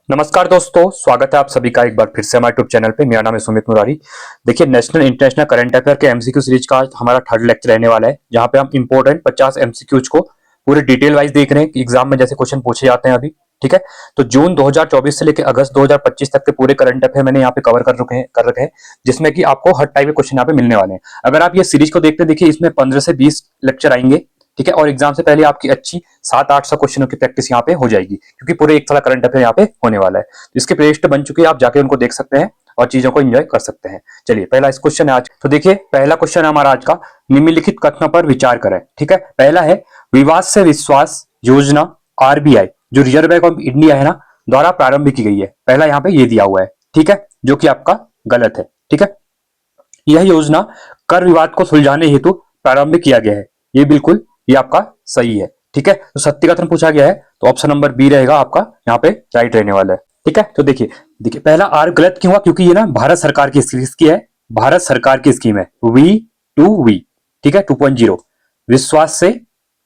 नमस्कार दोस्तों, स्वागत है आप सभी का एक बार फिर से हमारे यूट्यूब चैनल पे। मेरा नाम है सुमित मुरारी। देखिए, नेशनल इंटरनेशनल करंट अफेयर के एमसीक्यू सीरीज का आज हमारा थर्ड लेक्चर रहने वाला है, जहां पे हम इंपॉर्टेंट 50 एमसीक्यूज को पूरे डिटेल वाइज देख रहे हैं कि एग्जाम में जैसे क्वेश्चन पूछे जाते हैं अभी। ठीक है, तो जून 2024 से लेकर अगस्त 2025 तक के पूरे करंट अफेयर मैंने यहाँ पे कवर कर रखे हैं, जिसमें कि आपको हर टाइप के क्वेश्चन यहाँ पे मिलने वाले हैं। अगर आप ये सीरीज को देखते हैं, देखिए इसमें 15 से 20 लेक्चर आएंगे। ठीक है, और एग्जाम से पहले आपकी अच्छी 700-800 क्वेश्चनों की प्रैक्टिस यहाँ पे हो जाएगी, क्योंकि पूरे एक साल करंट अफेयर यहाँ पे होने वाला है। तो इसके प्लेलिस्ट बन चुकी है, आप जाके उनको देख सकते हैं और चीजों को एंजॉय कर सकते हैं। चलिए, पहला इस क्वेश्चन है आज। तो देखिए, पहला क्वेश्चन है हमारा आज का, निम्नलिखित कथनों पर विचार करें। ठीक है, पहला है विवाद से विश्वास योजना आरबीआई जो रिजर्व बैंक ऑफ इंडिया है ना द्वारा प्रारंभ की गई है। पहला यहाँ पे ये दिया हुआ है, ठीक है, जो कि आपका गलत है। ठीक है, यह योजना कर विवाद को सुलझाने हेतु प्रारंभ किया गया है, ये बिल्कुल ये आपका सही है। ठीक है, तो सत्य कथन पूछा गया है तो ऑप्शन नंबर बी रहेगा आपका यहाँ पे राइट रहने वाला है। ठीक है, तो देखिए देखिए पहला आर गलत क्यों हुआ, क्योंकि ये ना भारत सरकार की स्कीम है, भारत सरकार की स्कीम है V2V। ठीक है, 2.0 विश्वास से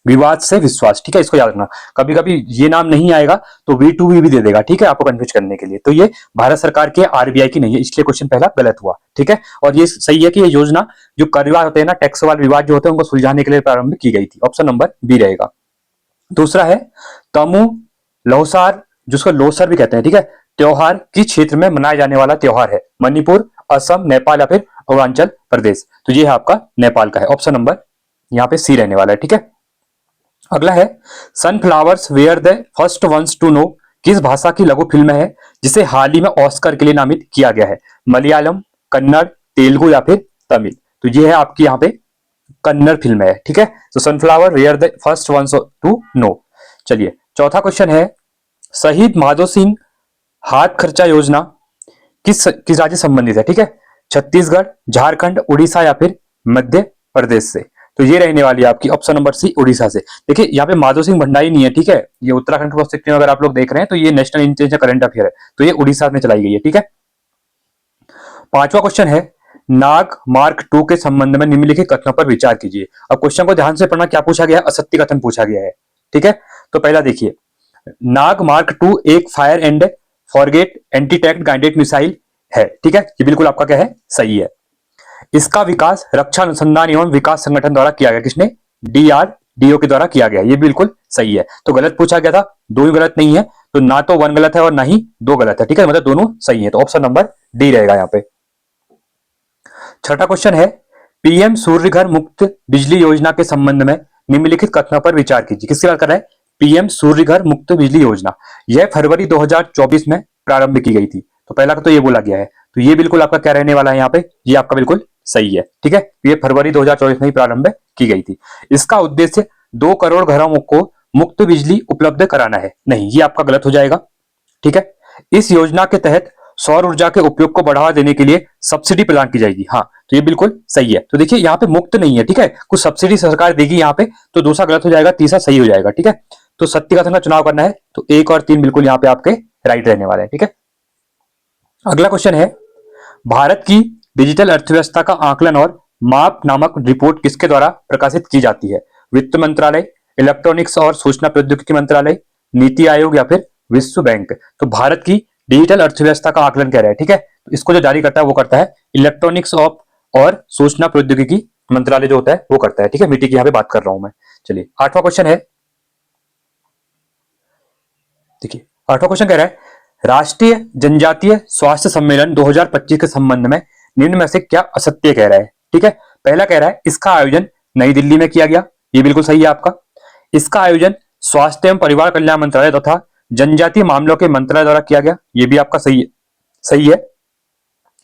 विवाद से विश्वास। ठीक है, इसको याद रखना, कभी कभी ये नाम नहीं आएगा तो V2V भी दे देगा। ठीक है, आपको कंफ्यूज करने के लिए। तो ये भारत सरकार के आरबीआई की नहीं है, इसलिए क्वेश्चन पहला गलत हुआ। ठीक है, और ये सही है कि ये योजना जो कर विवाद होते हैं ना, टैक्स वाले विवाद जो होते हैं उनको सुलझाने के लिए प्रारंभ की गई थी। ऑप्शन नंबर बी रहेगा। दूसरा है तमु लौसार, जिसको लोसर भी कहते हैं। ठीक है, त्योहार किस क्षेत्र में मनाया जाने वाला त्योहार है? मणिपुर, असम, नेपाल या फिर अरुणाचल प्रदेश? तो ये है आपका नेपाल का है। ऑप्शन नंबर यहाँ पे सी रहने वाला है। ठीक है, अगला है sunflowers were the first ones to know किस भाषा की लघु फिल्म है जिसे हाल ही में ऑस्कर के लिए नामित किया गया है? मलयालम, कन्नड़, तेलुगु या फिर तमिल? तो ये है आपकी यहाँ पे कन्नड़ फिल्म है। ठीक है, तो sunflower were the first ones to know. चलिए, चौथा क्वेश्चन है शहीद माधो सिंह हाथ खर्चा योजना किस राज्य संबंधित है? ठीक है, छत्तीसगढ़, झारखंड, उड़ीसा या फिर मध्य प्रदेश से? तो ये रहने वाली है आपकी ऑप्शन नंबर सी, उड़ीसा से। देखिए, यहाँ पे माधो सिंह भंडारी नहीं है। ठीक है, ये उत्तराखंड के प्रोस्पेक्ट में अगर आप लोग देख रहे हैं तो ये नेशनल इंटेलिजेंस करंट अफेयर है, तो ये उड़ीसा में चलाई गई है। ठीक है, पांचवा क्वेश्चन है नाग मार्क 2 के संबंध में निम्नलिखित कथनों पर विचार कीजिए। अब क्वेश्चन को ध्यान से पढ़ना, क्या पूछा गया है? असत्य कथन पूछा गया है। ठीक है, तो पहला देखिए, नाग मार्क 2 एक fire and forget anti tank guided missile है। ठीक है, ये बिल्कुल आपका क्या है? सही है। इसका विकास रक्षा अनुसंधान एवं विकास संगठन द्वारा किया गया। किसने? DRDO के द्वारा किया गया, ये बिल्कुल सही है। तो गलत पूछा गया था, दो ही गलत नहीं है, तो ना तो वन गलत है और ना ही दो गलत है। ठीक है, मतलब दोनों सही है, तो ऑप्शन नंबर डी रहेगा यहाँ पे। छठा क्वेश्चन है पीएम सूर्य घर मुक्त बिजली योजना के संबंध में निम्नलिखित कथनों पर विचार कीजिए। किसकी बात कर रहा है? पीएम सूर्य घर मुक्त बिजली योजना। यह फरवरी 2024 में प्रारंभ की गई थी। तो पहला तो ये बोला गया है, तो ये बिल्कुल आपका क्या रहने वाला है यहाँ पे? ये आपका बिल्कुल सही है। ठीक है, ये फरवरी 2024 में ही प्रारंभ की गई थी। इसका उद्देश्य 2 करोड़ घरों को मुक्त बिजली उपलब्ध कराना है। नहीं, ये आपका गलत हो जाएगा। ठीक है, इस योजना के तहत सौर ऊर्जा के उपयोग को बढ़ावा देने के लिए सब्सिडी प्रदान की जाएगी। हाँ, तो ये बिल्कुल सही है। तो देखिए, यहाँ पे मुक्त नहीं है। ठीक है, कुछ सब्सिडी सरकार देगी यहाँ पे, तो दूसरा गलत हो जाएगा, तीसरा सही हो जाएगा। ठीक है, तो सत्य कथन का चुनाव करना है, तो 1 और 3 बिल्कुल यहाँ पे आपके राइट रहने वाले हैं। ठीक है, अगला क्वेश्चन है भारत की डिजिटल अर्थव्यवस्था का आकलन और माप नामक रिपोर्ट किसके द्वारा प्रकाशित की जाती है? वित्त मंत्रालय, इलेक्ट्रॉनिक्स और सूचना प्रौद्योगिकी मंत्रालय, नीति आयोग या फिर विश्व बैंक? तो भारत की डिजिटल अर्थव्यवस्था का आकलन कह रहा है। ठीक है, तो इसको जो जारी करता है वो करता है इलेक्ट्रॉनिक्स ऑफ और सूचना प्रौद्योगिकी मंत्रालय जो होता है वो करता है। ठीक है, मीटी की यहाँ पे बात कर रहा हूं मैं। चलिए, आठवां क्वेश्चन है, देखिए आठवां क्वेश्चन कह रहा है राष्ट्रीय जनजातीय स्वास्थ्य सम्मेलन 2025 के संबंध में निम्न में से क्या असत्य कह रहा है? ठीक है, पहला कह रहा है इसका आयोजन नई दिल्ली में किया गया, ये बिल्कुल सही है आपका। इसका आयोजन स्वास्थ्य एवं परिवार कल्याण मंत्रालय तथा जनजातीय मामलों के मंत्रालय द्वारा किया गया, ये भी आपका सही है।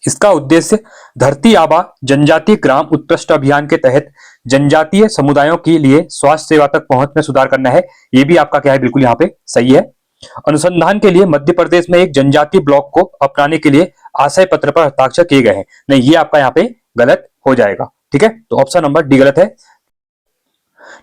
इसका उद्देश्य धरती आबा जनजातीय ग्राम उत्कृष्ट अभियान के तहत जनजातीय समुदायों के लिए स्वास्थ्य सेवा तक पहुंच में सुधार करना है, ये भी आपका क्या है? बिल्कुल यहाँ पे सही है। अनुसंधान के लिए मध्य प्रदेश में एक जनजातीय ब्लॉक को अपनाने के लिए आशय पत्र पर हस्ताक्षर किए गए हैं। नहीं, ये आपका यहाँ पे गलत हो जाएगा। ठीक है, तो ऑप्शन नंबर डी गलत है।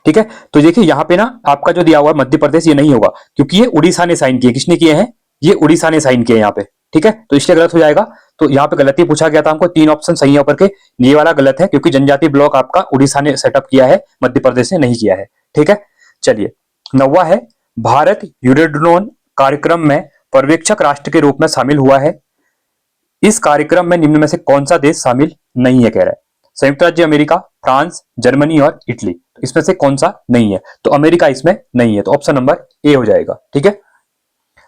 ठीक है, तो देखिए यहाँ पे ना आपका जो दिया हुआ है मध्य प्रदेश, ये नहीं होगा क्योंकि ये उड़ीसा ने साइन किए। किसने किए हैं? ये उड़ीसा ने साइन किए यहाँ पे। ठीक है, तो इसलिए गलत हो जाएगा। तो यहाँ पे गलती पूछा गया था हमको, 3 ऑप्शन सही है ऊपर के, ये वाला गलत है क्योंकि जनजातीय ब्लॉक आपका उड़ीसा ने सेटअप किया है, मध्य प्रदेश ने नहीं किया है। ठीक है, चलिए, 9वां है भारत यूरेड्रोन कार्यक्रम में पर्यवेक्षक राष्ट्र के रूप में शामिल हुआ है। इस कार्यक्रम में निम्न में से कौन सा देश शामिल नहीं है, कह रहा है। संयुक्त राज्य अमेरिका, फ्रांस, जर्मनी और इटली। तो इसमें से कौन सा नहीं है? तो अमेरिका इसमें नहीं है, तो ऑप्शन नंबर ए हो जाएगा। ठीक है।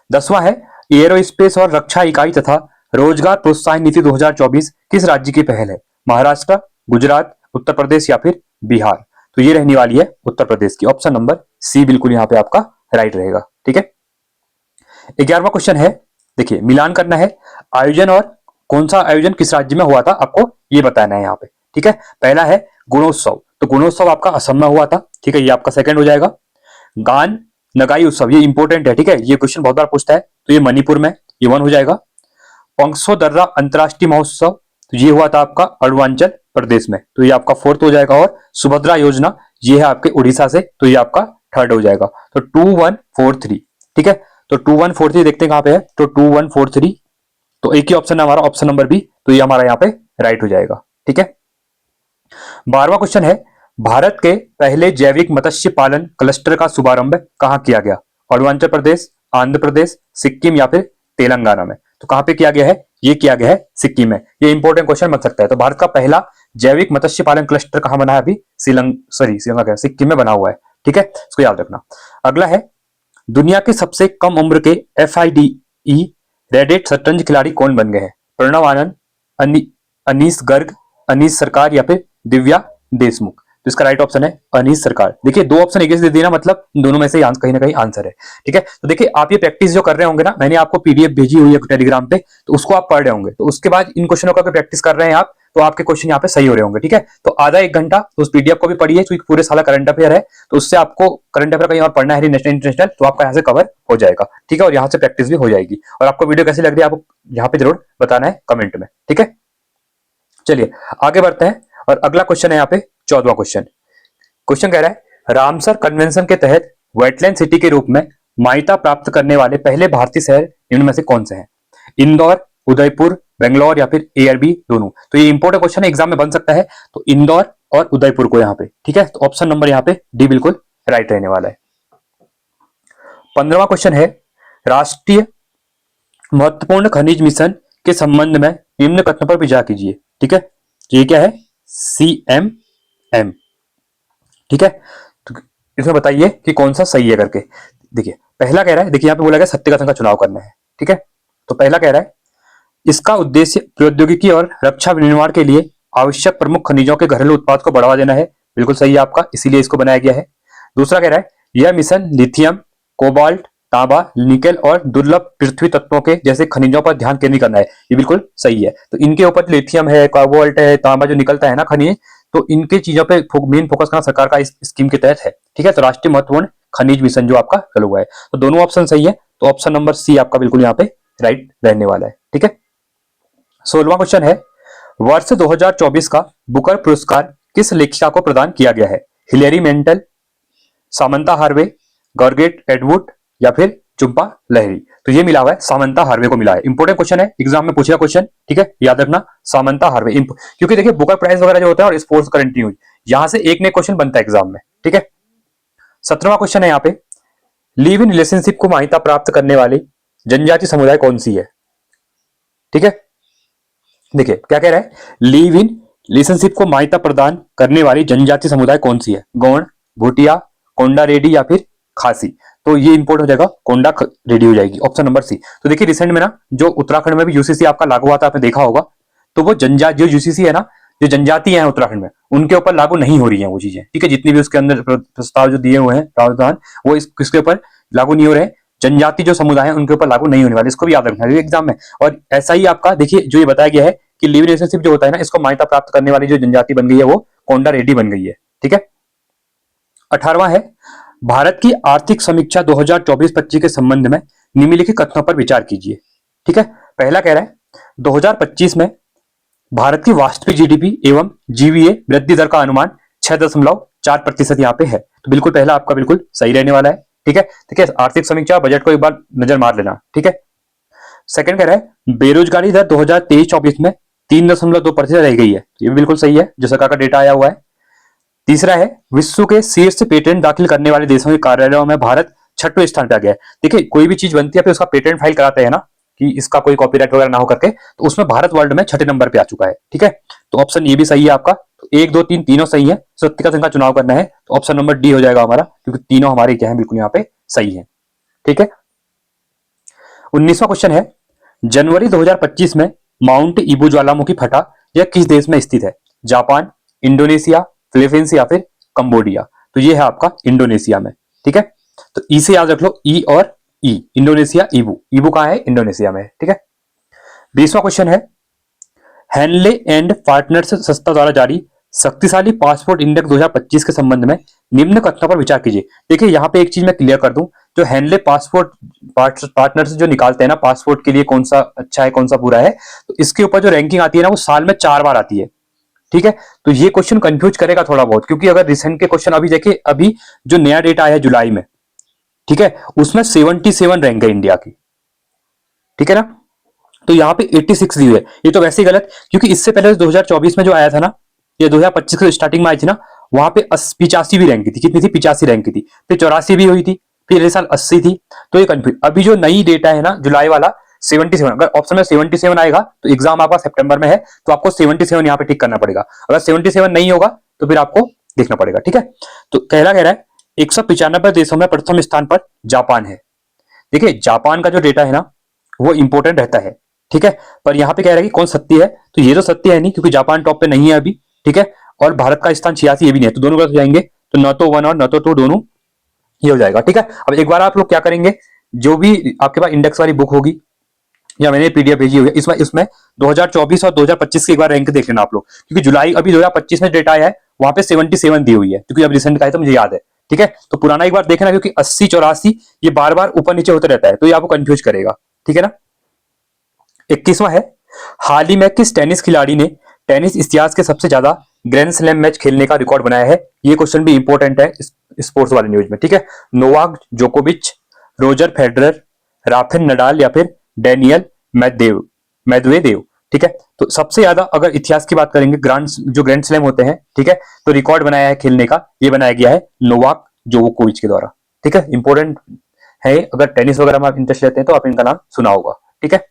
10वां है, एयरोस्पेस और रक्षा इकाई तथा रोजगार प्रोत्साहन नीति 2024 किस राज्य की पहल है? महाराष्ट्र, गुजरात, उत्तर प्रदेश या फिर बिहार। तो ये रहने वाली है उत्तर प्रदेश की। ऑप्शन नंबर सी बिल्कुल यहाँ पे आपका राइट रहेगा। ठीक है। 11वां क्वेश्चन है, देखिए मिलान करना है। आयोजन और कौन सा आयोजन किस राज्य में हुआ था, आपको ये बताना है यहाँ पे। ठीक है। पहला है गुणोत्सव, तो गुणोत्सव आपका असम में हुआ था। ठीक है, ये आपका सेकंड हो जाएगा। गान नगाई उत्सव, ये इंपॉर्टेंट है। ठीक है, ये क्वेश्चन बहुत बार पूछता है, तो ये मणिपुर में, ये 1 हो जाएगा। पंक्सो दर्रा अंतरराष्ट्रीय महोत्सव, तो ये हुआ था आपका अरुणाचल प्रदेश में, तो ये आपका 4th हो जाएगा। और सुभद्रा योजना, ये है आपके उड़ीसा से, तो ये आपका 3rd हो जाएगा। तो 2143। ठीक है, तो 2143 देखते हैं कहां पे है, तो 2143, तो एक ही ऑप्शन है हमारा, ऑप्शन नंबर बी, तो ये हमारा यहाँ पे राइट हो जाएगा। ठीक है। 12वां क्वेश्चन है, भारत के पहले जैविक मत्स्य पालन क्लस्टर का शुभारंभ कहां किया गया? अरुणाचल प्रदेश, आंध्र प्रदेश, सिक्किम या फिर तेलंगाना में। तो कहां पे किया गया है? ये किया गया है सिक्किम में। ये इंपॉर्टेंट क्वेश्चन बन सकता है। तो भारत का पहला जैविक मत्स्य पालन क्लस्टर कहां बना है? अभी श्रीलंका क्या, सिक्किम में बना हुआ है। ठीक है, इसको याद रखना। अगला है, दुनिया के सबसे कम उम्र के FIDE रेडेट शतरंज खिलाड़ी कौन बन गए हैं? प्रणव आनंद, अनीस गर्ग, अनीस सरकार या फिर दिव्या देशमुख। तो इसका राइट ऑप्शन है अनीस सरकार। देखिए 2 ऑप्शन एक से दे दिया, मतलब दोनों में से कहीं ना कहीं आंसर है। ठीक है, तो देखिए आप ये प्रैक्टिस जो कर रहे होंगे ना, मैंने आपको PDF भेजी हुई है टेलीग्राम पे, तो उसको आप पढ़ रहे होंगे। तो उसके बाद इन क्वेश्चनों का प्रैक्टिस कर रहे हैं आप, तो आपके क्वेश्चन यहाँ पे सही हो रहे होंगे। ठीक है, तो आधा 1 घंटा तो उस PDF को भी पढ़िए, क्योंकि पूरे साल करंट अफेयर है, तो उससे आपको करंट अफेयर कहीं और पढ़ना है नेशनल इंटरनेशनल, तो आपका यहाँ से कवर हो जाएगा। ठीक है, और यहाँ से प्रैक्टिस भी हो जाएगी। और आपको वीडियो कैसी लग रही है, आपको यहाँ पे जरूर बताना है कमेंट में। ठीक है, चलिए आगे बढ़ते हैं। और अगला क्वेश्चन है यहाँ पे 14वां क्वेश्चन। क्वेश्चन कह रहा है, रामसर कन्वेंशन के तहत वेटलैंड सिटी के रूप में मान्यता प्राप्त करने वाले पहले भारतीय शहर निम्न में से कौन से हैं? इंदौर, उदयपुर, बेंगलोर या फिर ARB दोनों। तो ये इंपॉर्टेंट क्वेश्चन है, एग्जाम में बन सकता है। तो इंदौर और उदयपुर को यहाँ पे। ठीक है, तो ऑप्शन नंबर यहाँ पे डी बिल्कुल राइट रहने वाला है। 15वां क्वेश्चन है, राष्ट्रीय महत्वपूर्ण खनिज मिशन के संबंध में निम्न कथनों पर विचार कीजिए। ठीक है, ये क्या है? CMM। ठीक है, तो इसमें बताइए कि कौन सा सही है करके। देखिए पहला कह रहा है, देखिए यहाँ पे बोला गया सत्य कथन का चुनाव करना है। ठीक है, तो पहला कह रहा है, इसका उद्देश्य प्रौद्योगिकी और रक्षा विनिर्माण के लिए आवश्यक प्रमुख खनिजों के घरेलू उत्पाद को बढ़ावा देना है। बिल्कुल सही है आपका, इसीलिए इसको बनाया गया है। दूसरा कह रहा है, यह मिशन लिथियम, कोबाल्ट, तांबा, निकेल और दुर्लभ पृथ्वी तत्वों के जैसे खनिजों पर ध्यान केंद्रित करना है। ये बिल्कुल सही है। तो इनके ऊपर लिथियम है, कोबाल्ट है, तांबा जो निकलता है ना खनिज, तो इनके चीजों पे मेन फोकस करना सरकार का इस स्कीम के तहत है। ठीक है, तो राष्ट्रीय महत्वपूर्ण खनिज मिशन जो आपका चल हुआ है, तो दोनों ऑप्शन सही है। तो ऑप्शन नंबर सी आपका बिल्कुल यहाँ पे राइट रहने वाला है। ठीक है, 16वां क्वेश्चन है, वर्ष 2024 का बुकर पुरस्कार किस लेखिका को प्रदान किया गया है? हिलेरी मेंटल, सामंता हार्वे, गॉर्गेट एडवुड या फिर चुंपा लहरी। तो ये मिला हुआ है सामंता हार्वे को मिला है। इंपॉर्टेंट क्वेश्चन है, एग्जाम में पूछेगा क्वेश्चन। ठीक है, याद रखना सामंता हार्वे, क्योंकि देखिए बुकर प्राइज वगैरह जो होता है और स्पोर्ट्स करंट न्यूज, यहां से एक ने क्वेश्चन बनता है एग्जाम में। ठीक है, 17वां क्वेश्चन है यहाँ पे, लिव इन रिलेशनशिप को मान्यता प्राप्त करने वाली जनजाति समुदाय कौन सी है? ठीक है, देखिए क्या कह रहा है, लिव इन रिलेशनशिप को मान्यता प्रदान करने वाली जनजाति समुदाय कौन सी है? गौड़, भूटिया, कोंडा रेड्डी या फिर खासी। तो ये इंपोर्ट हो जाएगा, कोंडा रेड्डी हो जाएगी, ऑप्शन नंबर सी। तो देखिए रिसेंट में ना जो उत्तराखंड में भी UCC आपका लागू हुआ था, आपने देखा होगा, तो वो जनजाति जो UCC है ना, जो जनजाति है उत्तराखंड में, उनके ऊपर लागू नहीं हो रही है वो चीजें। ठीक है, जितनी भी उसके अंदर प्रस्ताव जो दिए हुए हैं प्रावधान, वो किसके ऊपर लागू नहीं हो रहे हैं? जनजाति जो समुदाय है उनके ऊपर लागू नहीं होने वाले। इसको भी याद रखना है एग्जाम में। और ऐसा ही आपका देखिए जो ये बताया गया है कि लिव रिलेशनशिप जो होता है ना, इसको मान्यता प्राप्त करने वाली जो जनजाति बन गई है वो कोंडा रेड्डी बन गई है। ठीक है, 18वां है, भारत की आर्थिक समीक्षा 2024-25 के संबंध में निम्नलिखित कथनों पर विचार कीजिए। ठीक है, पहला कह रहा है, 2025 में भारत की वास्तविक GDP एवं GVA वृद्धि दर का अनुमान 6.4% यहाँ पे है। तो बिल्कुल पहला आपका बिल्कुल सही रहने वाला है। ठीक है, ठीक है, आर्थिक समीक्षा बजट को एक बार नजर मार लेना। ठीक है, सेकंड कह रहा है, बेरोजगारी दर 2023-24 में 3.2% रह गई है। ये भी बिल्कुल सही है, जो सरकार का डेटा आया हुआ है। तीसरा है, विश्व के शीर्ष पेटेंट दाखिल करने वाले देशों के कार्यालयों में भारत 6वें स्थान पे आ गया है। देखिए कोई भी चीज बनती है फिर उसका पेटेंट फाइल कराते हैं ना कि इसका कोई कॉपीराइट वगैरह ना हो करके, तो उसमें भारत वर्ल्ड में 6ठे नंबर पे आ चुका है। ठीक है, तो ऑप्शन ये भी सही है आपका। तो 1 2 3 तीनों सही है। सत्य का संख्या चुनाव करना है तो ऑप्शन नंबर डी हो जाएगा हमारा, क्योंकि तीनों हमारे क्या है बिल्कुल यहाँ पे सही है। ठीक है, 19वां क्वेश्चन है, जनवरी 2025 में माउंट ईबू ज्वालामुखी फटा, यह किस देश में स्थित है? जापान, इंडोनेशिया, फिलीपींस या फिर कंबोडिया? तो ये है आपका इंडोनेशिया में। ठीक है, तो ई से याद रख लो, ई और ई, इंडोनेशिया, ईबू, ईबू कहां है? इंडोनेशिया में। ठीक है, 20वां क्वेश्चन है, हैनले एंड पार्टनर्स संस्था द्वारा जारी शक्तिशाली पासपोर्ट इंडेक्स 2025 के संबंध में निम्न कथनों पर विचार कीजिए। देखिए यहाँ पे एक चीज मैं क्लियर कर दूं, जो हैनले पासपोर्ट पार्टनर्स जो निकालते हैं ना पासपोर्ट के लिए कौन सा अच्छा है कौन सा बुरा है, तो इसके ऊपर जो रैंकिंग आती है ना वो साल में 4 बार आती है। ठीक है, तो ये क्वेश्चन कंफ्यूज करेगा थोड़ा बहुत, क्योंकि अगर रिसेंट के क्वेश्चन अभी देखिए, अभी जो नया डेटा आया है जुलाई में, ठीक है, उसमें 77 रैंक है इंडिया की। ठीक है ना, तो यहाँ पे 86 दी हुई है। ये तो वैसे ही गलत, क्योंकि इससे पहले 2024 में जो आया था ना, ये 2025 के स्टार्टिंग में आई थी ना, वहां पे 85 भी रैंक की थी। कितनी थी? 85 रैंक की थी। फिर 84 भी हुई थी, फिर इस साल 80 थी। तो ये कंफ्यूज। अभी जो नई डेटा है ना जुलाई वाला 77, अगर ऑप्शन में 77 आएगा तो एग्जाम आपका सितंबर में है, तो आपको 77 यहाँ पे टिक करना पड़ेगा। अगर 77 नहीं होगा तो फिर आपको देखना पड़ेगा। ठीक है, तो कहला कह रहा है 195 देशों में प्रथम स्थान पर जापान है। देखिए जापान का जो डेटा है ना वो इंपॉर्टेंट रहता है। ठीक है, पर यहाँ पे कह रहा है कि कौन सत्य है, तो ये तो सत्य है नहीं, क्योंकि जापान टॉप पे नहीं है अभी। ठीक है, और भारत का स्थान 86 ये भी नहीं है, तो दोनों गलत हो जाएंगे। तो न तो 1 और न तो 2 दोनों ये हो जाएगा। ठीक है, अब एक बार आप लोग क्या करेंगे, जो भी आपके पास इंडेक्स वाली बुक होगी या मैंने पीडीएफ भेजी हुई है, इसमें 2024 और 2025 की एक बार रैंक देख लेना आप लोग, क्योंकि जुलाई अभी 2025 में डेटा आया है, वहां पे 77 दी हुई है, क्योंकि अब रिसेंट का है तो मुझे याद है। ठीक है, तो पुराना एक बार देखना, क्योंकि 80 84 ये बार बार ऊपर नीचे होता रहता है, तो ये आपको कंफ्यूज करेगा। ठीक है ना, 21वां है, हाल ही में किस टेनिस खिलाड़ी ने टेनिस इतिहास के सबसे ज्यादा ग्रैंड स्लैम मैच खेलने का रिकॉर्ड बनाया है? ये क्वेश्चन भी इंपॉर्टेंट है स्पोर्ट्स वाले न्यूज में। ठीक है, नोवाक जोकोविच, रोजर फेडरर, राफेल नडाल या फिर डेनियल मेदवेदेव। ठीक है, तो सबसे ज्यादा अगर इतिहास की बात करेंगे ग्रैंड स्लैम होते हैं, ठीक है, तो रिकॉर्ड बनाया है खेलने का, ये बनाया गया है नोवाक जोकोविच के द्वारा। ठीक है, इंपॉर्टेंट है, अगर टेनिस वगैरह में आप इंटरेस्ट लेते हैं तो आप इनका नाम सुना होगा। ठीक है,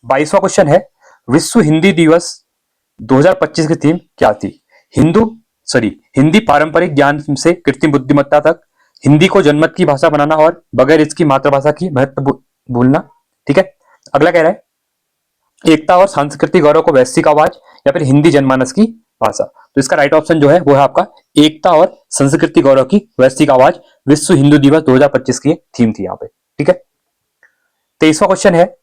22वां क्वेश्चन है, विश्व हिंदी दिवस 2025 की थीम क्या थी? हिंदी पारंपरिक ज्ञान से कृत्रिम बुद्धिमत्ता तक, हिंदी को जनमत की भाषा बनाना और बगैर इसकी मातृभाषा की महत्व भूलना। ठीक है, अगला कह रहा है, एकता और सांस्कृतिक गौरव को वैश्विक आवाज या फिर हिंदी जनमानस की भाषा। तो इसका राइट ऑप्शन जो है वो है आपका एकता और संस्कृति गौरव की वैश्विक आवाज, विश्व हिंदू दिवस 2025 की थीम थी यहाँ पे। ठीक है, 23वां क्वेश्चन है,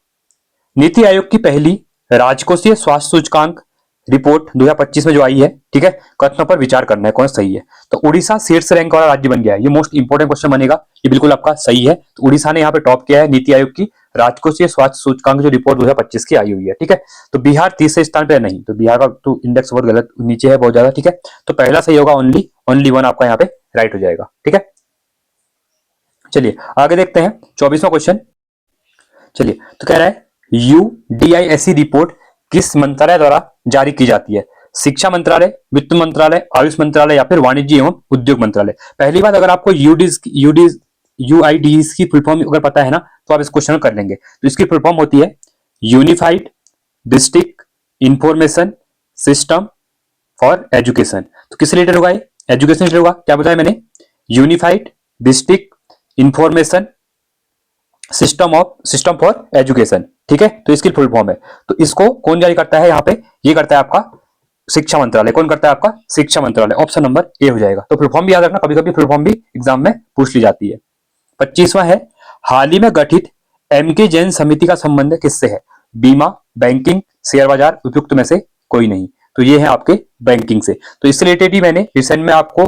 नीति आयोग की पहली राजकोषीय स्वास्थ्य सूचकांक रिपोर्ट 2025 में जो आई है, ठीक है, कथनों पर विचार करना है कौन सही है। तो उड़ीसा शीर्ष रैंक वाला राज्य बन गया है। ये मोस्ट इंपोर्टेंट क्वेश्चन बनेगा, ये बिल्कुल आपका सही है। तो उड़ीसा ने यहाँ पे टॉप किया है नीति आयोग की राजकोषीय स्वास्थ्य सूचकांक जो रिपोर्ट 2025 की आई हुई है। ठीक है, तो बिहार तीसरे स्थान पे नहीं, तो बिहार का तो इंडेक्स बहुत गलत नीचे है बहुत ज्यादा। ठीक है, तो पहला सही होगा, ओनली वन आपका यहाँ पे राइट हो जाएगा। ठीक है, चलिए आगे देखते हैं 24वां क्वेश्चन। चलिए, तो कह रहा है यूडीआईएससी रिपोर्ट किस मंत्रालय द्वारा जारी की जाती है? शिक्षा मंत्रालय, वित्त मंत्रालय, आयुष मंत्रालय या फिर वाणिज्य एवं उद्योग मंत्रालय। पहली बात, अगर आपको यूआईडीज की फुल फॉर्म अगर पता है ना तो आप इस क्वेश्चन कर लेंगे। तो इसकी फुल फॉर्म होती है unified district information system for education. तो किस रिलेटेड होगा ये? एजुकेशन रिलेटेड होगा। क्या बताया मैंने? Unified district information system for education. ठीक है, तो इसकी फुल फॉर्म है। तो इसको कौन जारी करता है यहाँ पे? ये करता है आपका शिक्षा मंत्रालय। कौन करता है? आपका शिक्षा मंत्रालय। ऑप्शन नंबर ए हो जाएगा। तो फुल फॉर्म भी याद रखना, कभी कभी फुल फॉर्म भी एग्जाम में पूछ ली जाती है। 25वां है, हाल ही में गठित एमके जैन समिति का संबंध किससे है? बीमा, बैंकिंग, शेयर बाजार, उपयुक्त में से कोई नहीं। तो ये है आपके बैंकिंग से। तो इससे रिलेटेड ही मैंने रिसेंट में आपको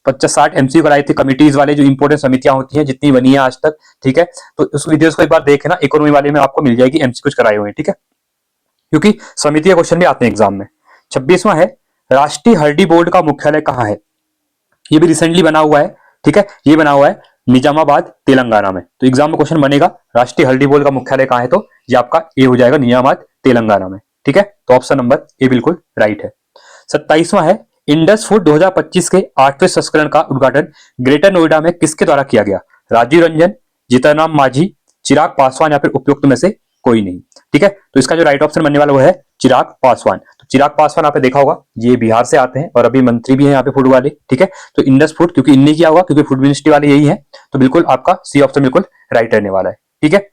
50-60 एमसीक्यू कराए थे, कमिटीज वाले जो इंपोर्टेंट समितियां होती हैं जितनी बनी है आज तक। ठीक है, तो उस वीडियोस को एक बार देखना, इकोनॉमी वाले में आपको मिल जाएगी, एमसीक्यूज कराए हुए हैं। ठीक है, क्योंकि समिति के क्वेश्चन भी आते हैं एग्जाम में। 26वां है, राष्ट्रीय हड्डी बोर्ड का मुख्यालय कहाँ है? ये भी रिसेंटली बना हुआ है। ठीक है, ये बना हुआ है निजामाबाद तेलंगाना में। तो एग्जाम में क्वेश्चन बनेगा राष्ट्रीय हल्दी बोर्ड का मुख्यालय कहाँ है? तो ये आपका ए हो जाएगा, निजामाबाद तेलंगाना में। ठीक है, तो ऑप्शन नंबर ए बिल्कुल राइट है। 27वां है, इंडस फूड 2025 के 8वें संस्करण का उद्घाटन ग्रेटर नोएडा में किसके द्वारा किया गया? राजीव रंजन, जीतनराम मांझी, चिराग पासवान या फिर उपयुक्त में से कोई नहीं। ठीक है, तो इसका जो राइट ऑप्शन बनने वाला वो है चिराग पासवान। तो चिराग पासवान आपने देखा होगा, ये बिहार से आते हैं और अभी मंत्री भी हैं यहाँ पे फूड वाले। ठीक है, तो इंडस फूड क्योंकि इनने किया होगा, क्योंकि फूड मिनिस्ट्री वाले यही है, तो बिल्कुल आपका सी ऑप्शन बिल्कुल राइट रहने वाला है। ठीक है,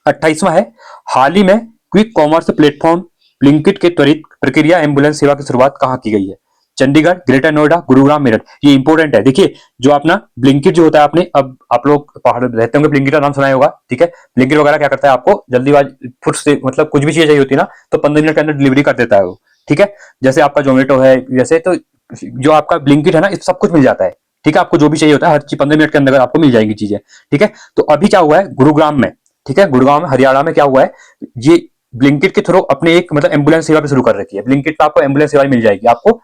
28वां है, हाल ही में क्विक कॉमर्स प्लेटफॉर्म ब्लिंकिट के त्वरित प्रक्रिया एम्बुलेंस सेवा की शुरुआत कहाँ की गई है? चंडीगढ़, ग्रेटर नोएडा, गुरुग्राम, मेरठ। ये इंपॉर्टेंट है। देखिए, जो अपना ब्लिंकिट जो होता है, आपने अब आप लोग पहाड़ रहते होंगे, ब्लिंकिट का नाम सुना ही होगा। ठीक है, ब्लिंकिट वगैरह क्या करता है, आपको जल्दीबाजी फुट से मतलब कुछ भी चीज चाहिए होती है ना, तो 15 मिनट के अंदर डिलीवरी कर देता है वो। ठीक है, जैसे आपका जोमेटो है, जैसे तो जो आपका ब्लिंकिट है ना, इस सब कुछ मिल जाता है। ठीक है, आपको जो भी चाहिए होता है हर चीज 15 मिनट के अंदर आपको मिल जाएंगी चीजें। ठीक है, तो अभी क्या हुआ है गुरुग्राम में, ठीक है, गुड़गांव में, हरियाणा में क्या हुआ है, ये ब्लिंकिट के थ्रू अपने एक मतलब एम्बुलेंस सेवा भी शुरू कर रखी है। ब्लिंकिट पे आपको एम्बुलेंस सेवा मिल जाएगी। आपको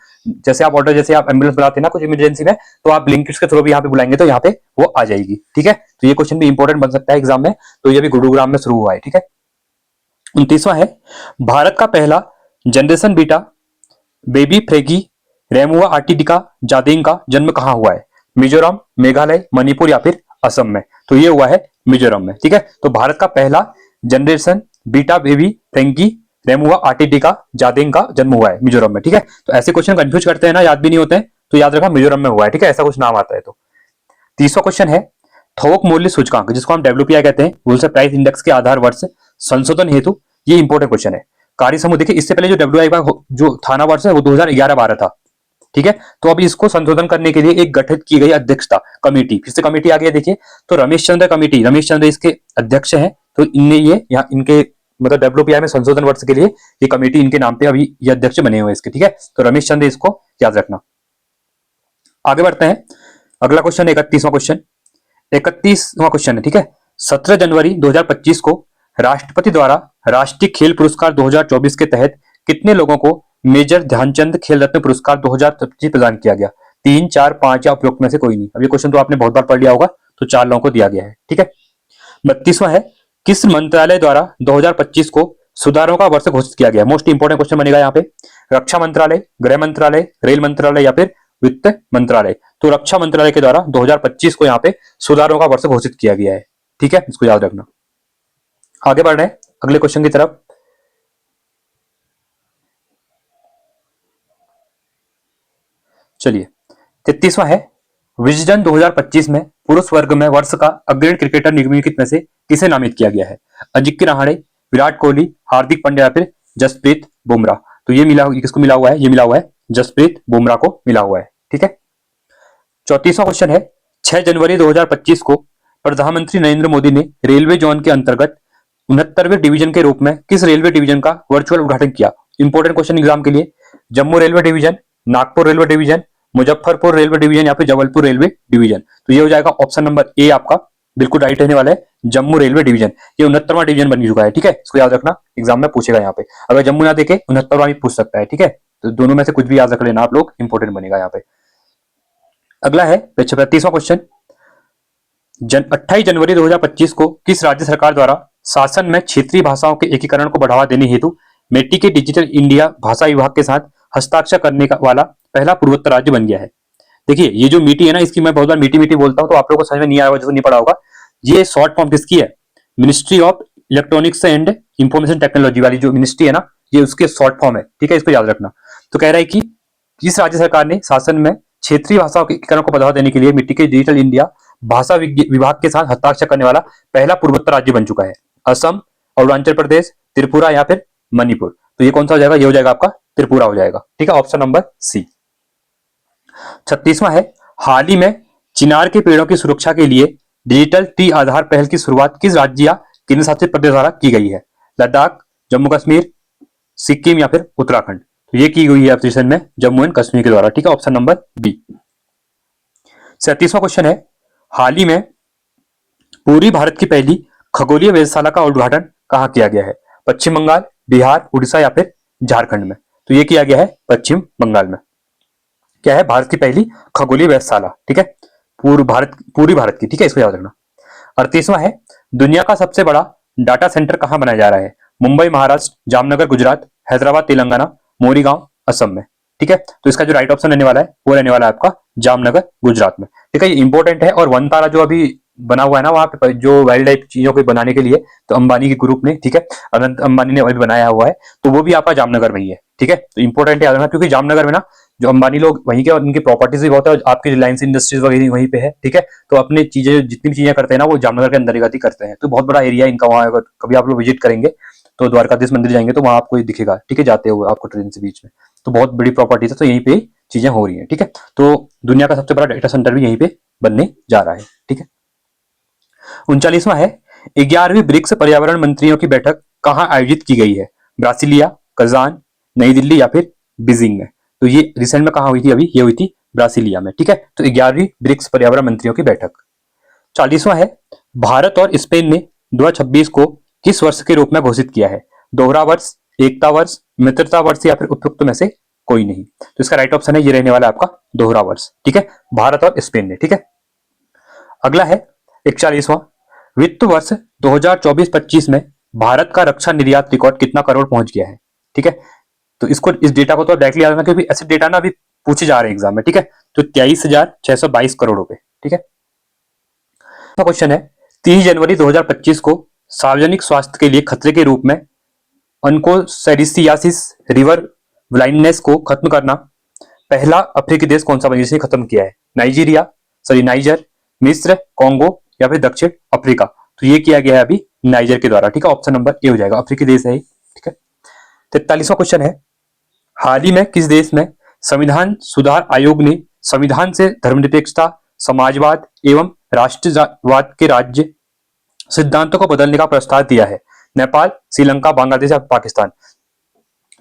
जैसे आप ऑर्डर, जैसे आप एम्बुलेंस बुलाते हैं ना कुछ इमरजेंसी में, तो आप ब्लिंकिट के थ्रू भी यहाँ पे बुलाएंगे तो यहाँ पे वो आ जाएगी। ठीक है, तो ये क्वेश्चन भी इंपॉर्टेंट बन सकता है एग्जाम में, तो ये भी गुरुग्राम में शुरू हुआ है। ठीक है, 29वां है, भारत का पहला जनरेशन बीटा बेबी फ्रेगी रेमुआ आर्टिडिका जादेंग का जन्म कहाँ हुआ है? मिजोरम, मेघालय, मणिपुर या फिर असम में? तो ये हुआ है मिजोरम में। ठीक है, तो भारत का पहला जनरेशन बीटा बेबी फ्रेंकी रेमुआ आर्टिडिका जादेंग का जन्म हुआ है मिजोरम में। ठीक है, तो ऐसे क्वेश्चन कंफ्यूज करते हैं ना, याद भी नहीं होते हैं, तो याद रखा मिजोरम में हुआ है। ठीक है, ऐसा कुछ नाम आता है तो। 30वां क्वेश्चन है, थोक मूल्य सूचकांक जिसको हम डब्ल्यूपीआई कहते हैं, होलसेल प्राइस इंडेक्स के आधार वर्ष संशोधन हेतु, ये इंपॉर्टेंट क्वेश्चन है। कार्य समूह, देखिए इससे पहले जो डब्ल्यूआई का जो था ना वर्ष है वो 2011-12 था। ठीक है, तो अभी इसको संशोधन करने के लिए एक गठित की गई अध्यक्षता कमेटी, फिर से कमेटी आ गई है। देखिए, तो रमेश चंद्र कमेटी, रमेश चंद्र इसके अध्यक्ष हैं, तो इनने ये यहाँ इनके मतलब डब्ल्यूपीआई में संशोधन वर्ष के लिए ये कमेटी इनके नाम पे अभी ये अध्यक्ष बने हुए हैं इसके। ठीक है, तो रमेश चंद्र, इसको याद रखना। आगे बढ़ते हैं, अगला क्वेश्चन 31वां क्वेश्चन, 31वां क्वेश्चन है। ठीक है, 17 जनवरी 2025 को राष्ट्रपति द्वारा राष्ट्रीय खेल पुरस्कार 2024 के तहत कितने लोगों को मेजर ध्यानचंद खेल रत्न पुरस्कार 2025 प्रदान किया गया? 3, 4, 5 या उपयुक्त में से कोई नहीं। अब ये क्वेश्चन तो आपने बहुत बार पढ़ लिया होगा, तो 4 लोगों को दिया गया है। ठीक है, 32वां है, किस मंत्रालय द्वारा 2025 को सुधारों का वर्ष घोषित किया गया? मोस्ट इंपोर्टेंट क्वेश्चन बनेगा यहाँ पे। रक्षा मंत्रालय, गृह मंत्रालय, रेल मंत्रालय या फिर वित्त मंत्रालय? तो रक्षा मंत्रालय के द्वारा 2025 को यहाँ पे सुधारों का वर्ष घोषित किया गया है। ठीक है, इसको याद रखना। आगे बढ़ रहे हैं अगले क्वेश्चन की तरफ। चलिए, 33वां है, विजडन 2025 में पुरुष वर्ग में वर्ष का अग्रणी क्रिकेटर निम्नलिखित में से किसे नामित किया गया है? अजिंक्य रहाणे, विराट कोहली, हार्दिक पांड्या या फिर जसप्रीत बुमराह? तो ये मिला, किसको मिला हुआ है? ये मिला हुआ है जसप्रीत बुमराह को मिला हुआ है। ठीक है, 34वां क्वेश्चन है, 6 जनवरी 2025 को प्रधानमंत्री नरेंद्र मोदी ने रेलवे जोन के अंतर्गत 69वें डिवीजन के रूप में किस रेलवे डिवीजन का वर्चुअल उद्घाटन किया? इंपॉर्टेंट क्वेश्चन एग्जाम के लिए। Jammu railway division, Nagpur railway division, Muzaffarpur railway division या फिर जबलपुर रेलवे डिवीजन? तो ये हो जाएगा ऑप्शन नंबर ए आपका बिल्कुल राइट रहने वाला है, जम्मू रेलवे डिवीजन। ये 69वां डिवीजन बन चुका है। ठीक है, इसको याद रखना, एग्जाम में पूछेगा यहाँ पे। अगर जम्मू ना देखे 69वां भी पूछ सकता है। ठीक है, तो दोनों में से कुछ भी याद रख लेना आप लोग, इंपॉर्टेंट बनेगा यहाँ पे। अगला है 35वां क्वेश्चन, 28 जनवरी 2025 को किस राज्य सरकार द्वारा शासन में क्षेत्रीय भाषाओं के एकीकरण को बढ़ावा देने हेतु मेटी के डिजिटल इंडिया भाषा विभाग के साथ हस्ताक्षर करने का वाला पहला पूर्वोत्तर राज्य बन गया है? देखिए, ये जो मीटी है ना, इसकी मैं बहुत बार मीटी मीटी बोलता हूँ, तो आप लोगों को समझ में नहीं आया होगा, जिसको नहीं पढ़ा होगा। ये शॉर्ट फॉर्म किसकी है? Ministry of electronics and information technology वाली जो मिनिस्ट्री है ना, ये उसके शॉर्ट फॉर्म है। ठीक है, इसको याद रखना। तो कह रहा है कि इस राज्य सरकार ने शासन में क्षेत्रीय भाषाओं के एकीकरण को बढ़ावा देने के लिए मिट्टी के डिजिटल इंडिया भाषा विभाग के साथ हस्ताक्षर करने वाला पहला पूर्वोत्तर राज्य बन चुका है। असम, अरुणाचल प्रदेश, त्रिपुरा या फिर मणिपुर? तो ये कौन सा हो जाएगा? ये हो जाएगा आपका त्रिपुरा हो जाएगा। ठीक है, ऑप्शन नंबर सी। 36वां है, हाल ही में चिनार के पेड़ों की सुरक्षा के लिए डिजिटल ट्री आधार पहल की शुरुआत किस राज्य या केंद्र शासित प्रदेश द्वारा की गई है? लद्दाख, जम्मू कश्मीर, सिक्किम या फिर उत्तराखंड? तो ये की हुई है एप्लीकेशन में जम्मू एंड कश्मीर के द्वारा। ठीक है, ऑप्शन नंबर बी। 37वां क्वेश्चन है, हाल ही में पूरी भारत की पहली खगोलीय वेधशाला का उद्घाटन कहाँ किया गया है? पश्चिम बंगाल, बिहार, उड़ीसा या फिर झारखंड में? तो ये किया गया है पश्चिम बंगाल में। क्या है? भारत की पहली खगोलीय वेधशाला। ठीक है, पूरी भारत की। ठीक है, इसको याद रखना। 38वां है, दुनिया का सबसे बड़ा डाटा सेंटर कहाँ बनाया जा रहा है? मुंबई महाराष्ट्र, जामनगर गुजरात, हैदराबाद तेलंगाना, मोरीगांव असम में? ठीक है। तो इसका जो राइट ऑप्शन रहने वाला है वो रहने वाला है आपका जामनगर गुजरात में। ठीक है, ये इंपॉर्टेंट है। और वन तारा जो अभी बना हुआ है ना वहां पे जो वाइल्ड लाइफ चीजों को बनाने के लिए, तो अंबानी के ग्रुप ने, ठीक है, अनंत अंबानी ने अभी बनाया हुआ है, तो वो भी आपका जामनगर में ही है। ठीक है, तो इंपॉर्टेंट है याद रखना, क्योंकि जामनगर में ना जो अंबानी लोग वहीं के और उनकी प्रॉपर्टीज भी बहुत है, और आपकी रिलायंस इंडस्ट्रीज वगैरह वहीं पे है। ठीक है, तो अपनी चीजें जितनी भी चीजें करते हैं ना वो जामनगर के अंदर ही गति करते हैं। तो बहुत बड़ा एरिया इनका वहाँ, अगर कभी आप लोग विजिट करेंगे तो द्वारकाधीश मंदिर जाएंगे तो वहां आपको दिखेगा। ठीक है, जाते हुए आपको ट्रेन से बीच में, तो बहुत बड़ी प्रॉपर्टीज है, तो यहीं पे चीजें हो रही है। ठीक है, तो दुनिया का सबसे बड़ा डेटा सेंटर भी यहीं पे बनने जा रहा है। ठीक है, 39वां है 11वीं ब्रिक्स पर्यावरण मंत्रियों की बैठक कहाँ आयोजित की गई है? ब्रासिलिया, कजान, नई दिल्ली या फिर बीजिंग में? तो ये रिसेंट में कहाँ हुई थी? अभी ये हुई थी ब्रासिलिया में। ठीक है, तो 11वीं ब्रिक्स पर्यावरण मंत्रियों की बैठक। 40वां है भारत और स्पेन ने 2026 को किस वर्ष के रूप में घोषित किया है? दोहरा वर्ष, एकता वर्ष, मित्रता वर्ष या फिर उपयुक्त में से कोई नहीं? तो इसका राइट ऑप्शन है ये रहने वाला है आपका दोहरा वर्ष। ठीक है, भारत और स्पेन ने। ठीक है, अगला है 41वां वित्त वर्ष 2024-25 में भारत का रक्षा निर्यात रिकॉर्ड कितना करोड़ पहुंच गया है? ठीक है, तो इसको, इस डेटा को तो डायरेक्टली याद रखना, क्योंकि ऐसे डेटा ना अभी पूछे जा रहे हैं एग्जाम में। ठीक है, तो 23,622 करोड़ रुपए। ठीक है, क्वेश्चन है 30 जनवरी 2025 को सार्वजनिक स्वास्थ्य के लिए खतरे के रूप में ऑन्कोसेरिसियासिस रिवर ब्लाइंडनेस को खत्म करना पहला अफ्रीकी देश कौन सा बना जिसने खत्म किया है? नाइजर, मिस्र, कांगो या फिर दक्षिण अफ्रीका? तो ये किया गया है अभी नाइजर के द्वारा। ठीक है, ऑप्शन नंबर ए हो जाएगा, अफ्रीकी देश है ये। ठीक है, 43वां क्वेश्चन है हाल ही में किस देश में संविधान सुधार आयोग ने संविधान से धर्मनिरपेक्षता, समाजवाद एवं राष्ट्रवाद के राज्य सिद्धांतों को बदलने का प्रस्ताव दिया है? नेपाल, श्रीलंका, बांग्लादेश या पाकिस्तान?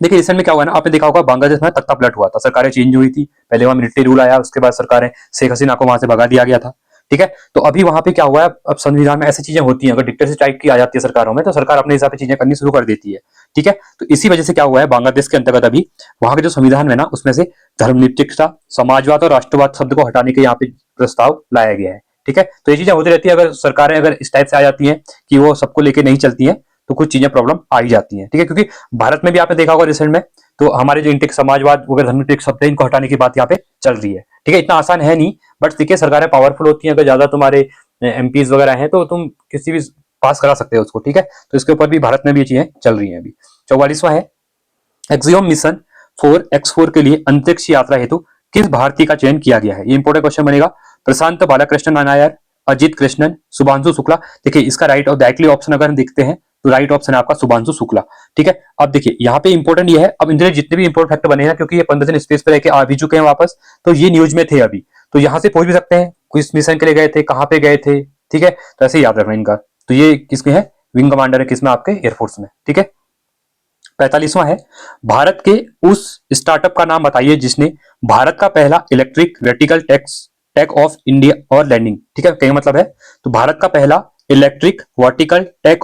देखिए रिसेंट में क्या हुआ ना, आपने देखा होगा बांग्लादेश में तख्ता पलट हुआ था, सरकारें चेंज हुई थी, पहले वहां मिलिट्री रूल आया, उसके बाद सरकारें, शेख हसीना को वहां से भगा दिया गया था। ठीक है, तो अभी वहां पे क्या हुआ है, अब संविधान में ऐसी चीजें होती हैं, अगर डिक्टेटरशिप टाइप की आ जाती है सरकारों में, तो सरकार अपने हिसाब से चीजें करनी शुरू कर देती है। ठीक है, तो इसी वजह से क्या हुआ है, बांग्लादेश के अंतर्गत अभी वहां के जो संविधान में ना उसमें से धर्मनिरपेक्षता, समाजवाद और राष्ट्रवाद शब्द को हटाने के यहाँ पे प्रस्ताव लाया गया है। ठीक है, तो ये चीजें होती रहती है, अगर सरकारें अगर इस टाइप से आ जाती हैं कि वो सबको लेके नहीं चलती हैं, तो कुछ चीजें प्रॉब्लम आ ही जाती हैं। ठीक है, क्योंकि भारत में भी आपने देखा होगा रिसेंट में, तो हमारे जो इंटेक समाजवाद वगैरह धर्मनिरपेक्ष शब्द है, इनको हटाने की बात यहाँ पे चल रही है। ठीक है, इतना आसान है नहीं, बट देखिए सरकारें पावरफुल होती हैं, अगर ज्यादा तुम्हारे एमपीज वगैरह हैं तो तुम किसी भी पास करा सकते हो उसको। ठीक है, तो इसके ऊपर भी भारत में भी ये चीजें चल रही हैं अभी। 44वां है एक्सियोम मिशन 4X4 के लिए अंतरिक्ष यात्रा हेतु किस भारतीय का चयन किया गया है? ये इंपोर्टेंट क्वेश्चन बनेगा। प्रशांत बालाकृष्णन नायर, अजीत कृष्णन, शुभांशु शुक्ला? देखिए इसका राइट और डायरेक्टली ऑप्शन अगर हम देखते हैं तो राइट ऑप्शन है आपका शुभांशु शुक्ला। ठीक है, अब देखिए यहाँ पे इंपॉर्टेंट ये है, अब इनके जितने भी इंपोर्टेंट फैक्टर बने हैं, क्योंकि ये 15 दिन स्पेस पे रह के आ भी चुके हैं वापस, तो ये न्यूज में थे अभी, तो यहाँ से पूछ भी सकते हैं किस मिशन के लिए गए थे, कहाँ पे गए थे। ठीक है, तो ऐसे याद रखना इनका। तो ये किसमें है? विंग कमांडर है किसमें? आपके एयरफोर्स में। ठीक है, 45वां है भारत के उस स्टार्टअप का नाम बताइए जिसने भारत का पहला electric vertical take off India और लैंडिंग। ठीक है, क्या मतलब है? तो भारत का पहला इलेक्ट्रिक वर्टिकल टेक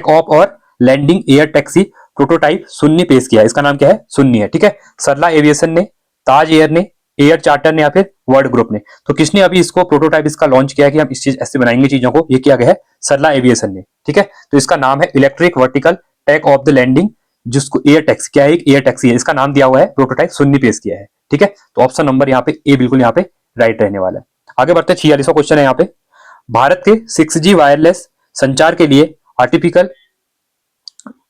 ऑफ और लैंडिंग एयर टैक्सी प्रोटोटाइप शून्य पेश किया है। इसका नाम क्या है? शून्य है। ठीक है, सरला एविएशन ने, ताज एयर ने, एयर चार्टर ने या फिर वर्ल्ड ग्रुप ने? तो किसने अभी इसको प्रोटोटाइप इसका लॉन्च किया है कि हम इस चीज ऐसे बनाएंगे चीजों को? ये किया गया है सरला एविएशन ने। ठीक है, तो इसका नाम है electric vertical take off the landing, जिसको एयर टैक्सी, क्या है? एक एयर टैक्सी है, इसका नाम दिया हुआ है, प्रोटोटाइप शून्य पेश किया है। ठीक है, तो ऑप्शन नंबर यहाँ पे ए बिल्कुल यहाँ पे राइट रहने वाला है। आगे बढ़ते हैं, 46वां क्वेश्चन है यहाँ पे भारत के 6G वायरलेस संचार के लिए आर्टिफिशियल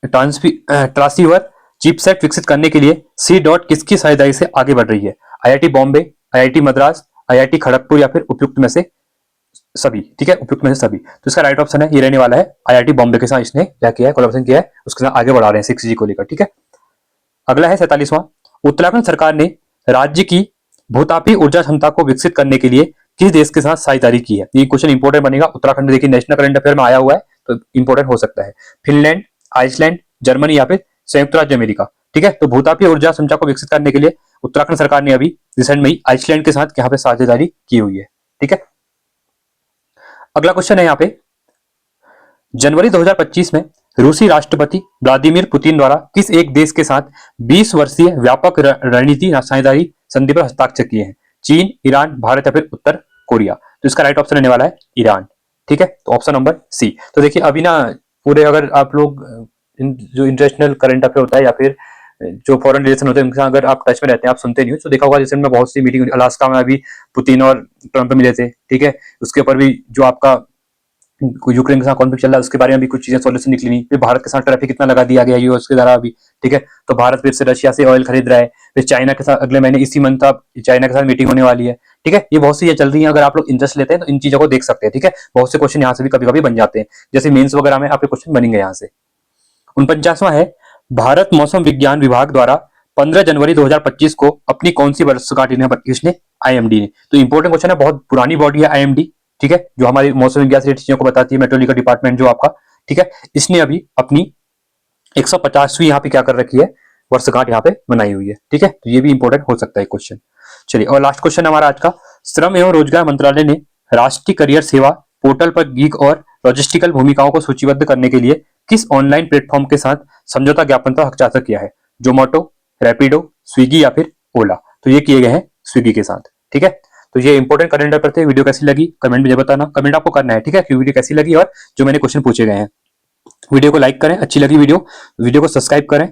ट्रांसीवर चिपसेट विकसित करने के लिए सी डॉट किसकी साझेदारी से आगे बढ़ रही है? IIT Bombay, IIT Madras, IIT Kharagpur या फिर उपयुक्त में से सभी? ठीक है, उपयुक्त में से सभी। तो इसका राइट ऑप्शन है ये रहने वाला है आईआईटी बॉम्बे के साथ इसने क्या किया है? कोलैबोरेशन किया है, उसके साथ आगे बढ़ा रहे हैं 6G को लेकर। ठीक है, अगला है 47वां उत्तराखंड सरकार ने राज्य की भूतापी ऊर्जा क्षमता को विकसित करने के लिए किस देश के साथ साझेदारी की है? ये क्वेश्चन इंपोर्टेंट बनेगा। उत्तराखंड देखिए नेशनल करंट अफेयर में आया हुआ है, तो इंपोर्टेंट हो सकता है। फिनलैंड, आइसलैंड, जर्मनी या फिर संयुक्त राज्य अमेरिका? ठीक है, तो भूतापी ऊर्जा क्षमता को विकसित करने के लिए उत्तराखंड सरकार ने अभी रिसेंट में ही आइसलैंड के साथ यहाँ पे साझेदारी की हुई है। ठीक है, अगला क्वेश्चन है यहाँ पे जनवरी 2025 में रूसी राष्ट्रपति व्लादिमीर पुतिन द्वारा किस एक देश के साथ 20 वर्षीय व्यापक रणनीति साझेदारी संधि पर हस्ताक्षर किए हैं? चीन, ईरान, भारत या फिर उत्तर कोरिया? तो इसका राइट ऑप्शन रहने वाला है ईरान। ठीक है, तो ऑप्शन नंबर सी। तो देखिए अभी ना पूरे, अगर आप लोग जो इंटरनेशनल करंट अफेयर होता है या फिर जो फॉरेन रिलेशन होते हैं उनके साथ अगर आप टच में रहते हैं, आप सुनते नहीं हो तो देखा होगा जैसे में बहुत सी मीटिंग अलास्का में अभी पुतिन और ट्रंप मिले थे, ठीक है। उसके ऊपर भी जो आपका यूक्रेन के साथ कॉन्फ्लिक्ट चल रहा है उसके बारे में भी कुछ चीजें सोल्यूशन निकली नहीं। फिर भारत के साथ टैरिफ कितना लगा दिया गया यूएस के द्वारा अभी, ठीक है। तो भारत फिर से रशिया से ऑयल खरीद रहा है। फिर चाइना के साथ अगले महीने इसी मंथ आप चाइना के साथ मीटिंग होने वाली है, ठीक है। ये बहुत सी चीजें चल रही है, अगर आप लोग इंटरेस्ट लेते हैं तो इन चीजों को देख सकते हैं, ठीक है। बहुत से क्वेश्चन यहाँ से भी कभी कभी बन जाते हैं, जैसे मेन्स वगैरह में आपके क्वेश्चन बनेंगे यहाँ से। 49वां है, भारत मौसम विज्ञान विभाग द्वारा 15 जनवरी 2025 को अपनी कौन सी वर्षगांठ किसने? आईएमडी ने। तो इंपॉर्टेंट क्वेश्चन है, बहुत पुरानी बॉडी है आईएमडी, ठीक है, जो हमारी मौसम विज्ञान से चीजों को बताती है, मेट्रोलॉजिकल डिपार्टमेंट जो आपका, ठीक है। इसने अभी अपनी 150वीं यहाँ पे क्या कर रखी है, वर्षगांठ यहाँ पे मनाई हुई है, ठीक है। तो ये भी इंपॉर्टेंट हो सकता है क्वेश्चन। चलिए, और लास्ट क्वेश्चन हमारा आज का, श्रम एवं रोजगार मंत्रालय ने राष्ट्रीय करियर सेवा पोर्टल पर गीग और लॉजिस्टिकल भूमिकाओं को सूचीबद्ध करने के लिए किस ऑनलाइन प्लेटफॉर्म के साथ समझौता ज्ञापन पर हस्ताक्षर किया है? जोमेटो, रैपिडो, स्विगी या फिर ओला? तो ये किए गए हैं स्विगी के साथ, ठीक है। तो ये इंपॉर्टेंट करंट अफेयर थे। वीडियो कैसी लगी कमेंट में बताना, कमेंट आपको करना है, ठीक है, कि वीडियो कैसी लगी और जो मैंने क्वेश्चन पूछे गए हैं। वीडियो को लाइक करें, अच्छी लगी वीडियो को सब्सक्राइब करें